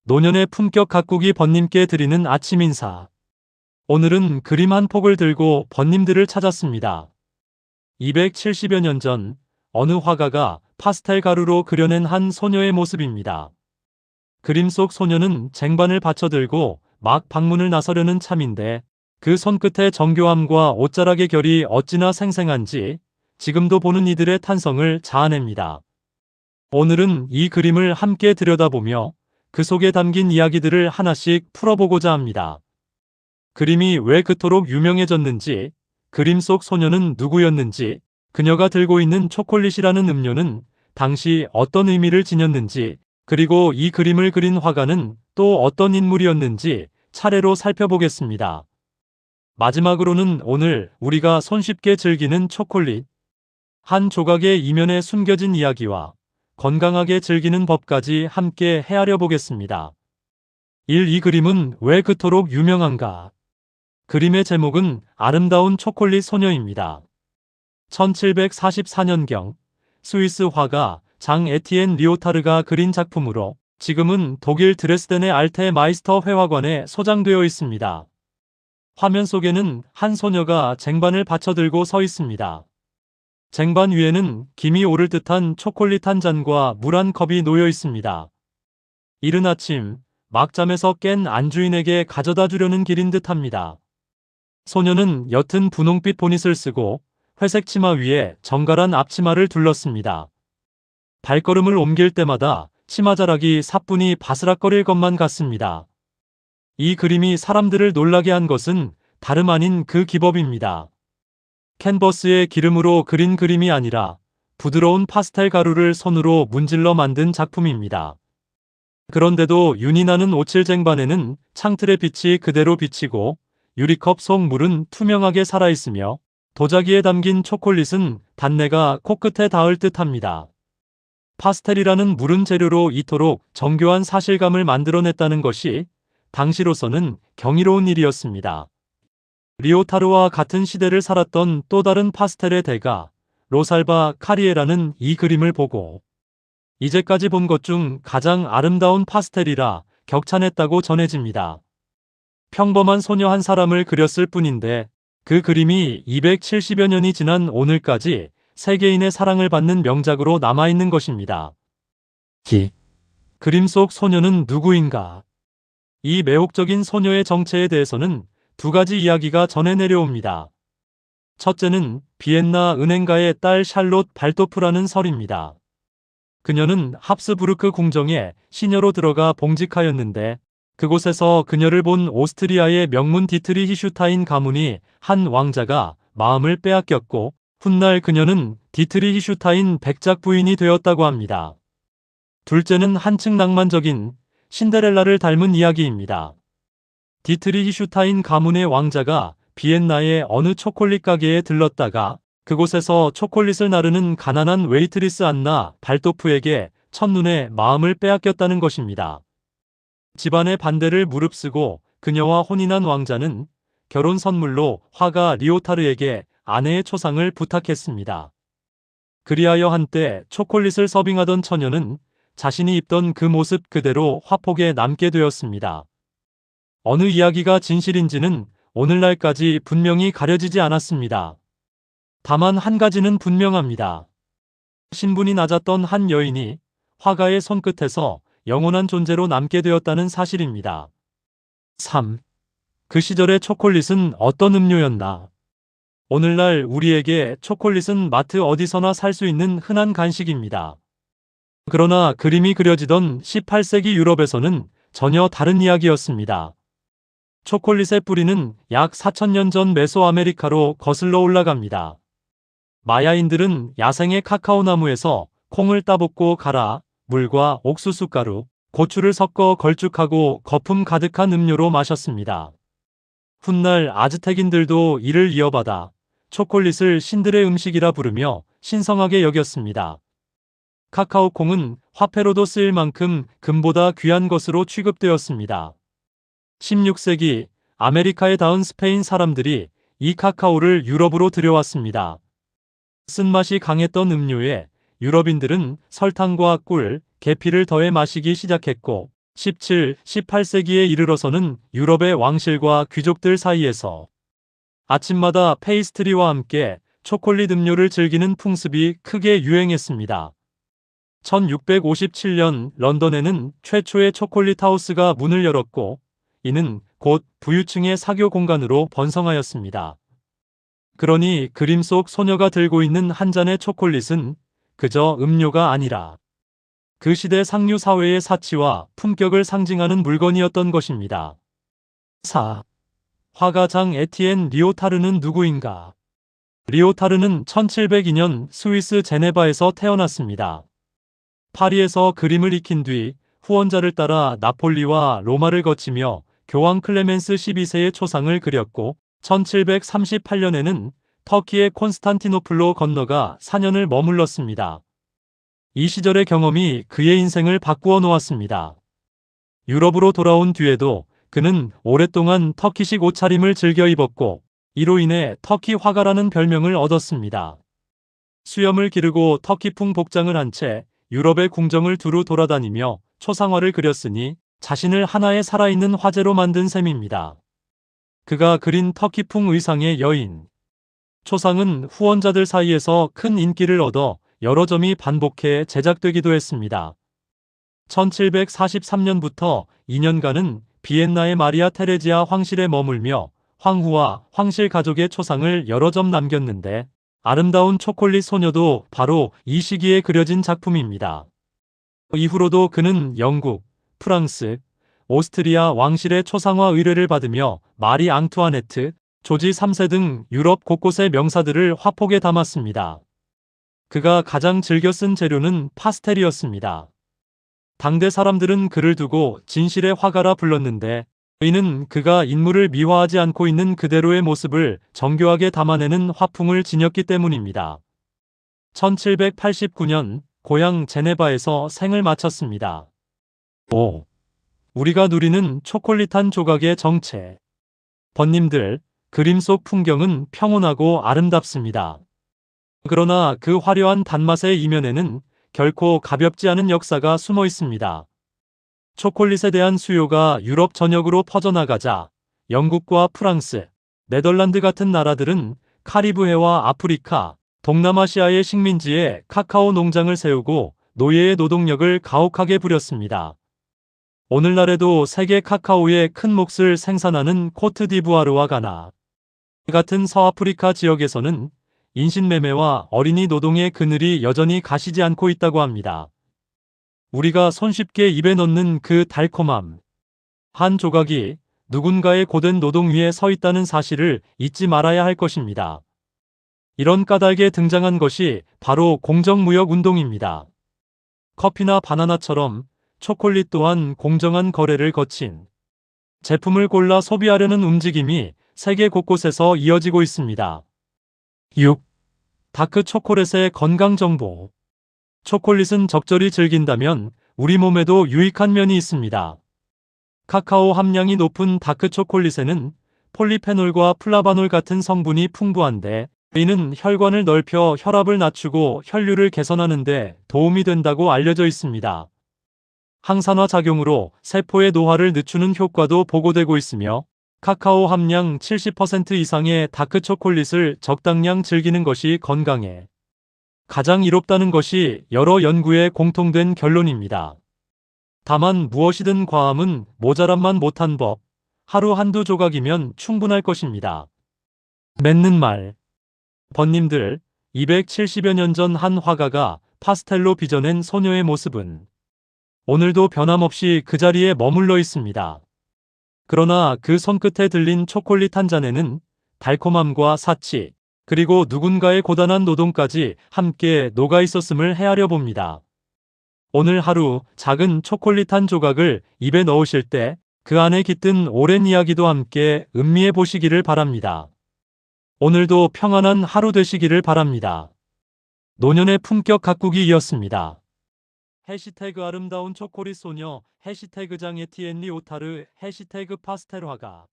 노년의 품격 가꾸기 번님께 드리는 아침 인사. 오늘은 그림 한 폭을 들고 번님들을 찾았습니다. 270여 년 전 어느 화가가 파스텔 가루로 그려낸 한 소녀의 모습입니다. 그림 속 소녀는 쟁반을 받쳐들고 막 방문을 나서려는 참인데 그 손끝의 정교함과 옷자락의 결이 어찌나 생생한지 지금도 보는 이들의 탄성을 자아냅니다. 오늘은 이 그림을 함께 들여다보며 그 속에 담긴 이야기들을 하나씩 풀어보고자 합니다. 그림이 왜 그토록 유명해졌는지, 그림 속 소녀는 누구였는지, 그녀가 들고 있는 초콜릿이라는 음료는 당시 어떤 의미를 지녔는지, 그리고 이 그림을 그린 화가는 또 어떤 인물이었는지 차례로 살펴보겠습니다. 마지막으로는 오늘 우리가 손쉽게 즐기는 초콜릿, 한 조각의 이면에 숨겨진 이야기와 건강하게 즐기는 법까지 함께 헤아려 보겠습니다. 1. 이 그림은 왜 그토록 유명한가? 그림의 제목은 아름다운 초콜릿 소녀입니다. 1744년경 스위스 화가 장 에티엔 리오타르가 그린 작품으로 지금은 독일 드레스덴의 알테 마이스터 회화관에 소장되어 있습니다. 화면 속에는 한 소녀가 쟁반을 받쳐들고 서 있습니다. 쟁반 위에는 김이 오를 듯한 초콜릿 한 잔과 물 한 컵이 놓여 있습니다. 이른 아침, 막잠에서 깬 안주인에게 가져다 주려는 길인 듯합니다. 소녀는 옅은 분홍빛 보닛을 쓰고 회색 치마 위에 정갈한 앞치마를 둘렀습니다. 발걸음을 옮길 때마다 치마자락이 사뿐히 바스락거릴 것만 같습니다. 이 그림이 사람들을 놀라게 한 것은 다름 아닌 그 기법입니다. 캔버스에 기름으로 그린 그림이 아니라 부드러운 파스텔 가루를 손으로 문질러 만든 작품입니다. 그런데도 윤이 나는 오칠 쟁반에는 창틀의 빛이 그대로 비치고 유리컵 속 물은 투명하게 살아있으며 도자기에 담긴 초콜릿은 단내가 코끝에 닿을 듯합니다. 파스텔이라는 물은 재료로 이토록 정교한 사실감을 만들어냈다는 것이 당시로서는 경이로운 일이었습니다. 리오타르와 같은 시대를 살았던 또 다른 파스텔의 대가 로살바 카리에라는 이 그림을 보고 이제까지 본 것 중 가장 아름다운 파스텔이라 격찬했다고 전해집니다. 평범한 소녀 한 사람을 그렸을 뿐인데 그 그림이 270여 년이 지난 오늘까지 세계인의 사랑을 받는 명작으로 남아있는 것입니다. 그림 속 소녀는 누구인가? 이 매혹적인 소녀의 정체에 대해서는 두 가지 이야기가 전해 내려옵니다. 첫째는 비엔나 은행가의 딸 샬롯 발도프라는 설입니다. 그녀는 합스부르크 궁정에 시녀로 들어가 봉직하였는데 그곳에서 그녀를 본 오스트리아의 명문 디트리히슈타인 가문이 한 왕자가 마음을 빼앗겼고 훗날 그녀는 디트리히슈타인 백작 부인이 되었다고 합니다. 둘째는 한층 낭만적인 신데렐라를 닮은 이야기입니다. 디트리히슈타인 가문의 왕자가 비엔나의 어느 초콜릿 가게에 들렀다가 그곳에서 초콜릿을 나르는 가난한 웨이트리스 안나 발도프에게 첫눈에 마음을 빼앗겼다는 것입니다. 집안의 반대를 무릅쓰고 그녀와 혼인한 왕자는 결혼 선물로 화가 리오타르에게 아내의 초상을 부탁했습니다. 그리하여 한때 초콜릿을 서빙하던 처녀는 자신이 입던 그 모습 그대로 화폭에 남게 되었습니다. 어느 이야기가 진실인지는 오늘날까지 분명히 가려지지 않았습니다. 다만 한 가지는 분명합니다. 신분이 낮았던 한 여인이 화가의 손끝에서 영원한 존재로 남게 되었다는 사실입니다. 3. 그 시절의 초콜릿은 어떤 음료였나? 오늘날 우리에게 초콜릿은 마트 어디서나 살 수 있는 흔한 간식입니다. 그러나 그림이 그려지던 18세기 유럽에서는 전혀 다른 이야기였습니다. 초콜릿의 뿌리는 약 4000년 전 메소아메리카로 거슬러 올라갑니다. 마야인들은 야생의 카카오 나무에서 콩을 따볶고 갈아 물과 옥수수 가루, 고추를 섞어 걸쭉하고 거품 가득한 음료로 마셨습니다. 훗날 아즈텍인들도 이를 이어받아 초콜릿을 신들의 음식이라 부르며 신성하게 여겼습니다. 카카오 콩은 화폐로도 쓰일 만큼 금보다 귀한 것으로 취급되었습니다. 16세기 아메리카에 닿은 스페인 사람들이 이 카카오를 유럽으로 들여왔습니다. 쓴맛이 강했던 음료에 유럽인들은 설탕과 꿀, 계피를 더해 마시기 시작했고 17, 18세기에 이르러서는 유럽의 왕실과 귀족들 사이에서 아침마다 페이스트리와 함께 초콜릿 음료를 즐기는 풍습이 크게 유행했습니다. 1657년 런던에는 최초의 초콜릿 하우스가 문을 열었고, 이는 곧 부유층의 사교 공간으로 번성하였습니다. 그러니 그림 속 소녀가 들고 있는 한 잔의 초콜릿은 그저 음료가 아니라 그 시대 상류 사회의 사치와 품격을 상징하는 물건이었던 것입니다. 4. 화가 장 에티엔 리오타르는 누구인가? 리오타르는 1702년 스위스 제네바에서 태어났습니다. 파리에서 그림을 익힌 뒤 후원자를 따라 나폴리와 로마를 거치며 교황 클레멘스 12세의 초상을 그렸고, 1738년에는 터키의 콘스탄티노플로 건너가 4년을 머물렀습니다. 이 시절의 경험이 그의 인생을 바꾸어 놓았습니다. 유럽으로 돌아온 뒤에도 그는 오랫동안 터키식 옷차림을 즐겨 입었고, 이로 인해 터키 화가라는 별명을 얻었습니다. 수염을 기르고 터키풍 복장을 한 채 유럽의 궁정을 두루 돌아다니며 초상화를 그렸으니 자신을 하나의 살아있는 화재로 만든 셈입니다. 그가 그린 터키풍 의상의 여인. 초상은 후원자들 사이에서 큰 인기를 얻어 여러 점이 반복해 제작되기도 했습니다. 1743년부터 2년간은 비엔나의 마리아 테레지아 황실에 머물며 황후와 황실 가족의 초상을 여러 점 남겼는데, 아름다운 초콜릿 소녀도 바로 이 시기에 그려진 작품입니다. 이후로도 그는 영국, 프랑스, 오스트리아 왕실의 초상화 의뢰를 받으며 마리 앙투아네트, 조지 3세 등 유럽 곳곳의 명사들을 화폭에 담았습니다. 그가 가장 즐겨 쓴 재료는 파스텔이었습니다. 당대 사람들은 그를 두고 진실의 화가라 불렀는데, 이는 그가 인물을 미화하지 않고 있는 그대로의 모습을 정교하게 담아내는 화풍을 지녔기 때문입니다. 1789년 고향 제네바에서 생을 마쳤습니다. 5. 우리가 누리는 초콜릿 한 조각의 정체. 번님들, 그림 속 풍경은 평온하고 아름답습니다. 그러나 그 화려한 단맛의 이면에는 결코 가볍지 않은 역사가 숨어 있습니다. 초콜릿에 대한 수요가 유럽 전역으로 퍼져나가자 영국과 프랑스, 네덜란드 같은 나라들은 카리브해와 아프리카, 동남아시아의 식민지에 카카오 농장을 세우고 노예의 노동력을 가혹하게 부렸습니다. 오늘날에도 세계 카카오의 큰 몫을 생산하는 코트디부아르와 가나 같은 서아프리카 지역에서는 인신매매와 어린이 노동의 그늘이 여전히 가시지 않고 있다고 합니다. 우리가 손쉽게 입에 넣는 그 달콤함. 한 조각이 누군가의 고된 노동 위에 서 있다는 사실을 잊지 말아야 할 것입니다. 이런 까닭에 등장한 것이 바로 공정무역 운동입니다. 커피나 바나나처럼 초콜릿 또한 공정한 거래를 거친 제품을 골라 소비하려는 움직임이 세계 곳곳에서 이어지고 있습니다. 6. 다크 초콜릿의 건강정보. 초콜릿은 적절히 즐긴다면 우리 몸에도 유익한 면이 있습니다. 카카오 함량이 높은 다크 초콜릿에는 폴리페놀과 플라바놀 같은 성분이 풍부한데, 이는 혈관을 넓혀 혈압을 낮추고 혈류를 개선하는 데 도움이 된다고 알려져 있습니다. 항산화 작용으로 세포의 노화를 늦추는 효과도 보고되고 있으며, 카카오 함량 70% 이상의 다크 초콜릿을 적당량 즐기는 것이 건강에 가장 이롭다는 것이 여러 연구의 공통된 결론입니다. 다만 무엇이든 과함은 모자람만 못한 법, 하루 한두 조각이면 충분할 것입니다. 맺는 말. 번님들, 270여 년 전 한 화가가 파스텔로 빚어낸 소녀의 모습은 오늘도 변함없이 그 자리에 머물러 있습니다. 그러나 그 손끝에 들린 초콜릿 한 잔에는 달콤함과 사치, 그리고 누군가의 고단한 노동까지 함께 녹아 있었음을 헤아려 봅니다. 오늘 하루 작은 초콜릿 한 조각을 입에 넣으실 때 그 안에 깃든 오랜 이야기도 함께 음미해 보시기를 바랍니다. 오늘도 평안한 하루 되시기를 바랍니다. 노년의 품격 가꾸기이었습니다. 해시태그 아름다운 초콜릿 소녀, 해시태그 장 에티엔 리오타르, 해시태그 파스텔 화가.